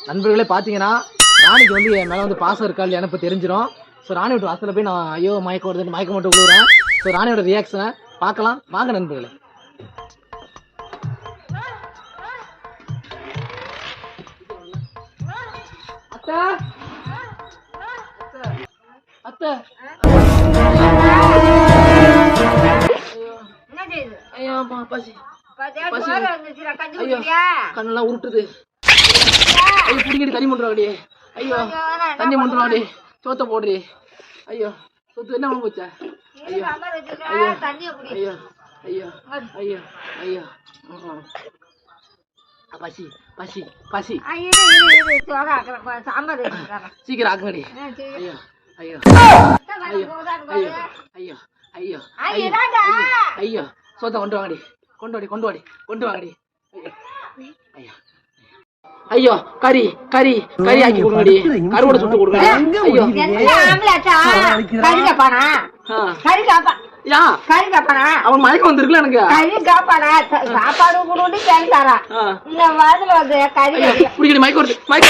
நண்பர்களே பார்த்தீங்கன்னா ராணிக்கு வந்து என் மேலே வந்து பாசம் இருக்கா இல்லையா எனக்கு தெரிஞ்சிடும். ஸோ ராணி விட்டு வாசலில் போய் நான் ஐயோ மயக்கம் வருது மயக்கம் மட்டும் விழுவுறேன். ஸோ ராணியோட ரியாக்ஷனை பார்க்கலாம் வாங்க நண்பர்களே. அத்தை அத்தை ஐயோமா பசி கண்ணெல்லாம் உருட்டுது. ஐயோ பிடிக்கிட்டு தண்ணி முண்டுறாடி. ஐயோ தண்ணி முண்டுறாடி. சோத்த போடுறி. ஐயோ சொத்து என்ன பண்ண போச்சா? ஐயோ ஐயோ ஐயோ ஐயோ ஐயோ ஐயோ பசி பசி பசி சீக்கிரம் ஆக்கடி. ஐயோ ஐயோ ஐயோ ஐயோ ஐயோ ஐயோ ஐயோ ஐயோ சோத்த கொண்டு வாங்கடி கொண்டு வாடி கொண்டு வாடி கொண்டு வாங்கடி. ஐயோ ஐயோ கறி கறி கறி ஆக்கி கொடுங்கடி. கருவோட சுட்டு கொடுங்க. ஐயோ அவன் மயக்கம் வந்துருக்குல எனக்கு. சாப்பாடு மயக்கம் வருது மயக்கம்